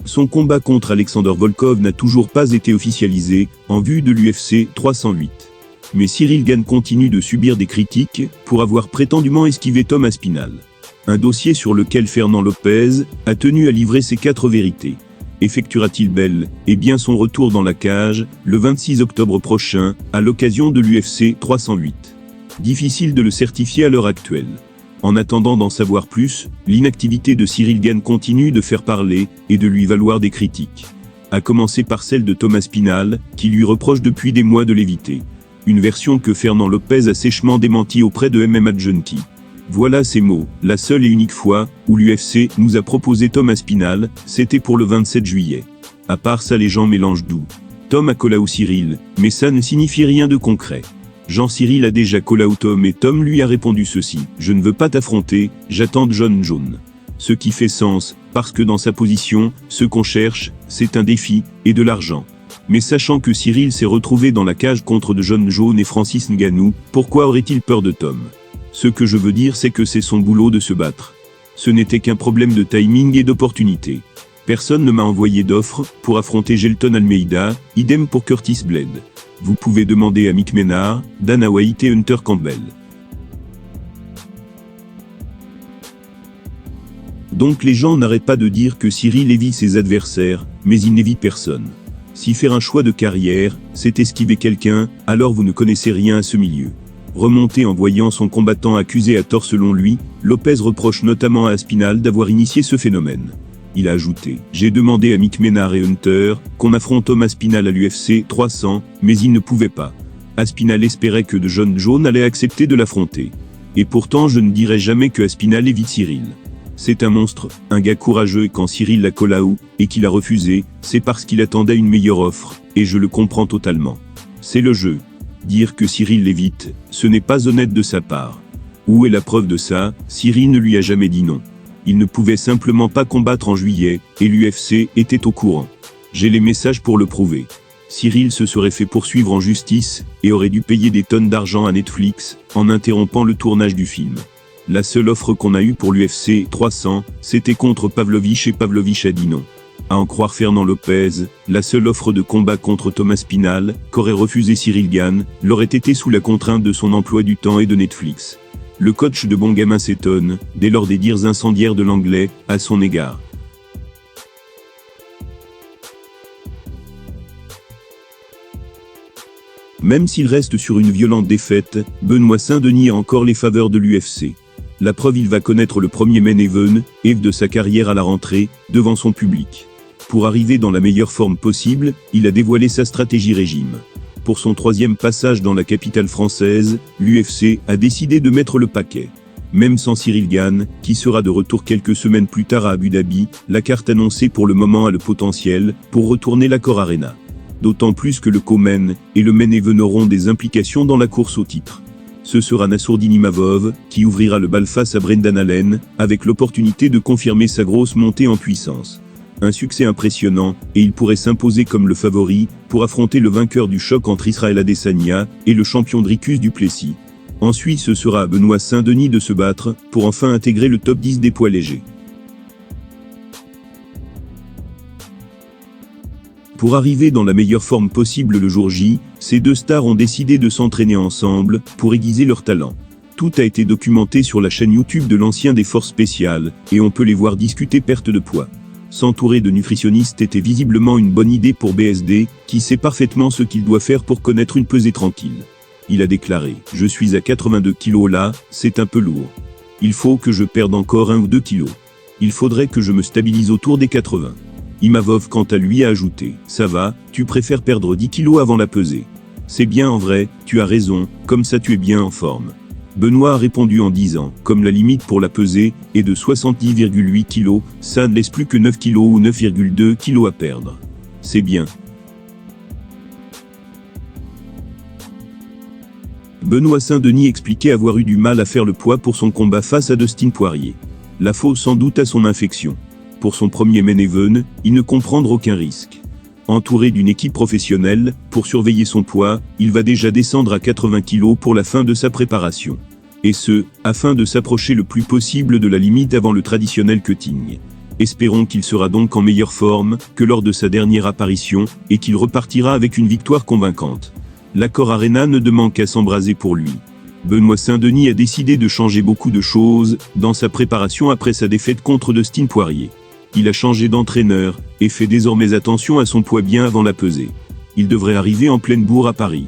Son combat contre Alexander Volkov n'a toujours pas été officialisé, en vue de l'UFC 308. Mais Cyril Gane continue de subir des critiques, pour avoir prétendument esquivé Tom Aspinall. Un dossier sur lequel Fernand Lopez a tenu à livrer ses 4 vérités. Effectuera-t-il bel et bien son retour dans la cage, le 26 octobre prochain, à l'occasion de l'UFC 308 ? Difficile de le certifier à l'heure actuelle. En attendant d'en savoir plus, l'inactivité de Cyril Gane continue de faire parler et de lui valoir des critiques. À commencer par celle de Tom Aspinall, qui lui reproche depuis des mois de l'éviter. Une version que Fernand Lopez a sèchement démentie auprès de MMA Junkie. Voilà ces mots: la seule et unique fois où l'UFC nous a proposé Tom Aspinall, c'était pour le 27 juillet. À part ça, les gens mélangent tout. Tom a call out Cyril, mais ça ne signifie rien de concret. Jean-Cyril a déjà call out Tom et Tom lui a répondu ceci: je ne veux pas t'affronter, j'attends John Jones. Ce qui fait sens, parce que dans sa position, ce qu'on cherche, c'est un défi, et de l'argent. Mais sachant que Cyril s'est retrouvé dans la cage contre de John Jones et Francis Ngannou, pourquoi aurait-il peur de Tom ? Ce que je veux dire, c'est que c'est son boulot de se battre. Ce n'était qu'un problème de timing et d'opportunité. Personne ne m'a envoyé d'offre pour affronter Gelton Almeida, idem pour Curtis Blade. Vous pouvez demander à Mick Ménard, Dana White et Hunter Campbell. Donc les gens n'arrêtent pas de dire que Cyril évite ses adversaires, mais il n'évite personne. Si faire un choix de carrière, c'est esquiver quelqu'un, alors vous ne connaissez rien à ce milieu. Remonté en voyant son combattant accusé à tort selon lui, Lopez reproche notamment à Aspinall d'avoir initié ce phénomène. Il a ajouté: j'ai demandé à Mick Ménard et Hunter qu'on affronte Tom Aspinall à l'UFC 300, mais ils ne pouvaient pas. Aspinall espérait que de John Jones allait accepter de l'affronter. Et pourtant je ne dirais jamais que Aspinall évite Cyril. C'est un monstre, un gars courageux, et quand Cyril l'a call out, et qu'il a refusé, c'est parce qu'il attendait une meilleure offre, et je le comprends totalement. C'est le jeu. Dire que Cyril l'évite, ce n'est pas honnête de sa part. Où est la preuve de ça? Cyril ne lui a jamais dit non. Il ne pouvait simplement pas combattre en juillet, et l'UFC était au courant. J'ai les messages pour le prouver. Cyril se serait fait poursuivre en justice, et aurait dû payer des tonnes d'argent à Netflix, en interrompant le tournage du film. La seule offre qu'on a eue pour l'UFC 300, c'était contre Pavlovich et Pavlovich a dit non. À en croire Fernand Lopez, la seule offre de combat contre Tom Aspinall, qu'aurait refusé Cyril Gane, l'aurait été sous la contrainte de son emploi du temps et de Netflix. Le coach de Bon Gamin s'étonne, dès lors des dires incendiaires de l'anglais, à son égard. Même s'il reste sur une violente défaite, Benoît Saint-Denis a encore les faveurs de l'UFC. La preuve, il va connaître le premier main event de sa carrière à la rentrée, devant son public. Pour arriver dans la meilleure forme possible, il a dévoilé sa stratégie régime. Pour son 3e passage dans la capitale française, l'UFC a décidé de mettre le paquet. Même sans Cyril Gane, qui sera de retour quelques semaines plus tard à Abu Dhabi, la carte annoncée pour le moment a le potentiel pour retourner l'Accor Arena. D'autant plus que le co-main et le main event auront des implications dans la course au titre. Ce sera Nassourdine Imavov qui ouvrira le bal face à Brendan Allen, avec l'opportunité de confirmer sa grosse montée en puissance. Un succès impressionnant, et il pourrait s'imposer comme le favori pour affronter le vainqueur du choc entre Israël Adesanya et le champion Dricus du Plessis. Ensuite, ce sera à Benoît Saint-Denis de se battre pour enfin intégrer le top 10 des poids légers. Pour arriver dans la meilleure forme possible le jour J, ces deux stars ont décidé de s'entraîner ensemble pour aiguiser leur talent. Tout a été documenté sur la chaîne YouTube de l'ancien des forces spéciales, et on peut les voir discuter perte de poids. S'entourer de nutritionnistes était visiblement une bonne idée pour BSD, qui sait parfaitement ce qu'il doit faire pour connaître une pesée tranquille. Il a déclaré: « Je suis à 82 kilos là, c'est un peu lourd. Il faut que je perde encore 1 ou 2 kilos. Il faudrait que je me stabilise autour des 80. » Imavov quant à lui a ajouté: « Ça va, tu préfères perdre 10 kilos avant la pesée. C'est bien en vrai, tu as raison, comme ça tu es bien en forme. » Benoît a répondu en disant: « Comme la limite pour la pesée est de 70,8 kilos, ça ne laisse plus que 9 kilos ou 9,2 kilos à perdre. C'est bien. » Benoît Saint-Denis expliquait avoir eu du mal à faire le poids pour son combat face à Dustin Poirier. La faute sans doute à son infection. Pour son premier main event, il ne comprend aucun risque. Entouré d'une équipe professionnelle, pour surveiller son poids, il va déjà descendre à 80 kg pour la fin de sa préparation. Et ce, afin de s'approcher le plus possible de la limite avant le traditionnel cutting. Espérons qu'il sera donc en meilleure forme que lors de sa dernière apparition, et qu'il repartira avec une victoire convaincante. L'Accor Arena ne demande qu'à s'embraser pour lui. Benoît Saint-Denis a décidé de changer beaucoup de choses dans sa préparation après sa défaite contre Dustin Poirier. Il a changé d'entraîneur et fait désormais attention à son poids bien avant la pesée. Il devrait arriver en pleine bourre à Paris.